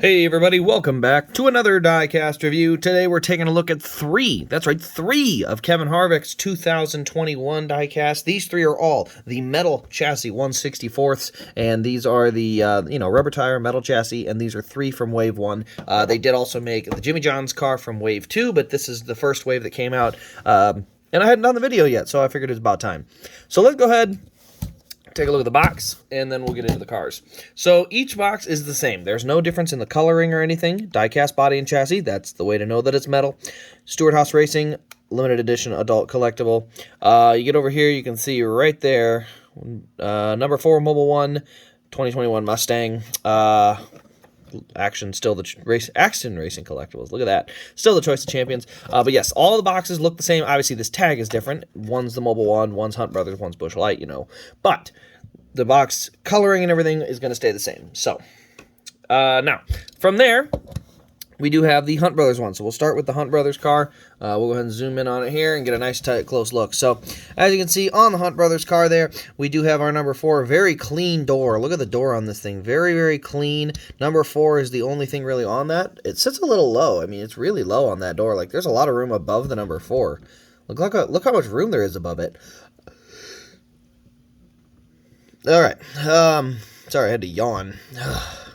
Hey everybody, welcome back to another Diecast review. Today we're taking a look at three of Kevin Harvick's 2021 Diecast. These three are all the metal chassis 1/64ths, and these are the rubber tire metal chassis, and these are three from Wave 1. They did also make the Jimmy John's car from Wave 2, but this is the first wave that came out, and I hadn't done the video yet, so I figured it was about time. So let's go ahead, take a look at the box, and then we'll get into the cars. So each box is the same. There's no difference in the coloring or anything. Diecast body and chassis, that's the way to know that it's metal. Stewart Haas Racing, limited edition adult collectible. You get over here, you can see right there, number 4 Mobile 1, 2021 Mustang. Action still the Action Racing collectibles. Look at that. Still the choice of champions. But yes, all the boxes look the same. Obviously, this tag is different. One's the Mobile 1, one's Hunt Brothers, one's Bushlight, But the box coloring and everything is going to stay the same. So, now, from there, we do have the Hunt Brothers one. So we'll start with the Hunt Brothers car. We'll go ahead and zoom in on it here and get a nice, tight, close look. So, as you can see on the Hunt Brothers car there, we do have our number 4, very clean door. Look at the door on this thing. Very, very clean. Number 4 is the only thing really on that. It sits a little low. I mean, it's really low on that door. Like, there's a lot of room above the number 4. Look how much room there is above it. All right. Sorry, I had to yawn.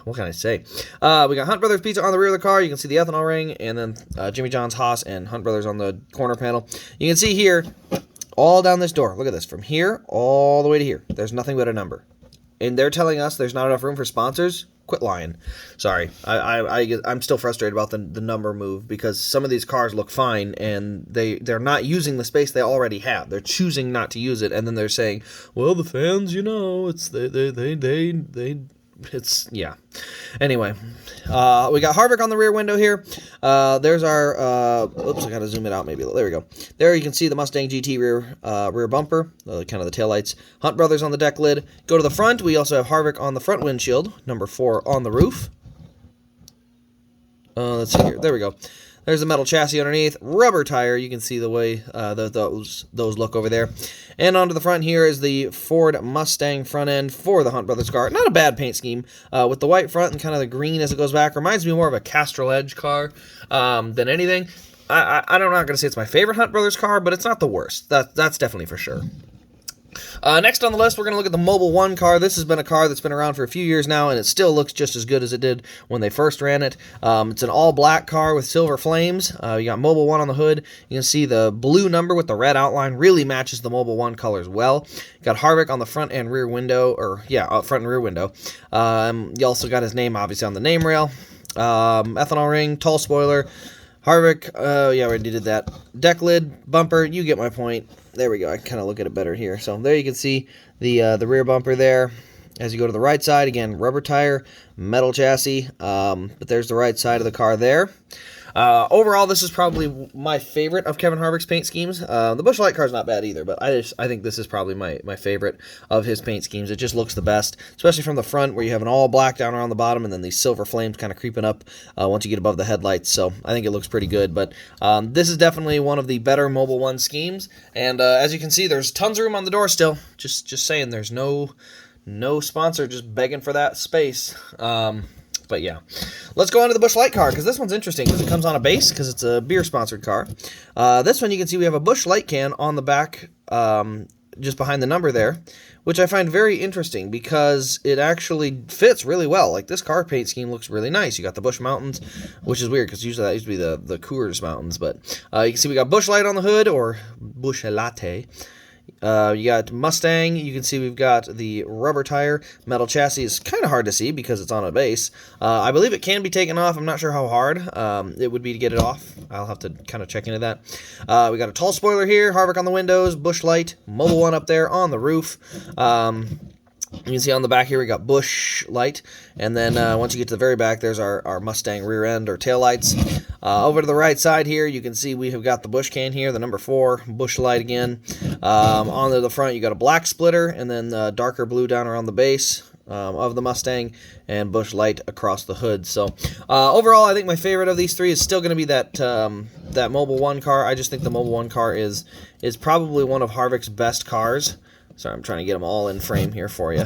What can I say? We got Hunt Brothers Pizza on the rear of the car. You can see the ethanol ring, and then Jimmy John's, Haas, and Hunt Brothers on the corner panel. You can see here, all down this door. Look at this. From here all the way to here. There's nothing but a number. And they're telling us there's not enough room for sponsors. Quit lying. Sorry. I'm still frustrated about the number move, because some of these cars look fine, and they're not using the space they already have. They're choosing not to use it, and then they're saying, well, the fans, it's, yeah. Anyway, we got Harvick on the rear window here. There's our, oops, I gotta zoom it out maybe. There we go. There you can see the Mustang GT rear bumper, kind of the taillights. Hunt Brothers on the deck lid. Go to the front. We also have Harvick on the front windshield. Number 4 on the roof. Let's see here. There we go. There's the metal chassis underneath, rubber tire. You can see the way those look over there. And onto the front here is the Ford Mustang front end for the Hunt Brothers car. Not a bad paint scheme, with the white front and kind of the green as it goes back. Reminds me more of a Castrol Edge car than anything. I'm not going to say it's my favorite Hunt Brothers car, but it's not the worst. That's definitely for sure. Next on the list, we're going to look at the Mobile 1 car. This has been a car that's been around for a few years now, and it still looks just as good as it did when they first ran it. It's an all-black car with silver flames. You got Mobile 1 on the hood. You can see the blue number with the red outline really matches the Mobile 1 colors well. You got Harvick on the front and rear window, front and rear window. You also got his name, obviously, on the name rail. Ethanol ring, tall spoiler. Harvick, yeah, we already did that. Deck lid, bumper, you get my point. There we go. I kind of look at it better here. So there you can see the rear bumper there. As you go to the right side, again, rubber tire, metal chassis, but there's the right side of the car there. Overall, this is probably my favorite of Kevin Harvick's paint schemes. The Bushlight car is not bad either, but I think this is probably my favorite of his paint schemes. It just looks the best, especially from the front where you have an all black down around the bottom and then these silver flames kind of creeping up once you get above the headlights. So I think it looks pretty good, but this is definitely one of the better Mobile 1 schemes. And as you can see, there's tons of room on the door still. Just saying, there's no sponsor just begging for that space. But yeah, let's go on to the Bushlight car, because this one's interesting because it comes on a base because it's a beer-sponsored car. This one, you can see we have a Bushlight can on the back, just behind the number there, which I find very interesting because it actually fits really well. Like, this car paint scheme looks really nice. You got the Bush Mountains, which is weird because usually that used to be the Coors Mountains. But you can see we got Bushlight on the hood, or Bushlight. You got Mustang. You can see we've got the rubber tire. Metal chassis is kind of hard to see because it's on a base. I believe it can be taken off. I'm not sure how hard it would be to get it off. I'll have to kind of check into that. We got a tall spoiler here. Harvick on the windows. Bushlight. Mobile 1 up there on the roof. You can see on the back here we got Bushlight, and then once you get to the very back, there's our Mustang rear end or tail lights. Over to the right side here, you can see we have got the Bush can here, the number 4, Bushlight again. On the front, you got a black splitter, and then darker blue down around the base of the Mustang, and Bushlight across the hood. So overall, I think my favorite of these three is still going to be that Mobile 1 car. I just think the Mobile 1 car is probably one of Harvick's best cars. Sorry, I'm trying to get them all in frame here for you.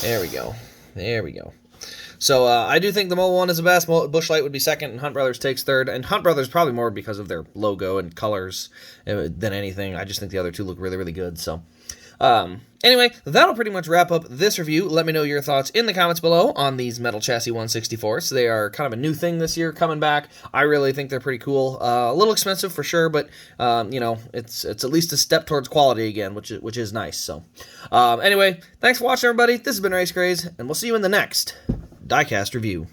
There we go. So I do think the mobile one is the best. Bushlight would be second, and Hunt Brothers takes third. And Hunt Brothers probably more because of their logo and colors than anything. I just think the other two look really, really good. So anyway, that'll pretty much wrap up this review. Let me know your thoughts in the comments below on these Metal Chassis 164s. They are kind of a new thing this year coming back. I really think they're pretty cool. A little expensive for sure, but you know, it's at least a step towards quality again, which is nice. So anyway, thanks for watching, everybody. This has been Race Craze, and we'll see you in the next Diecast review.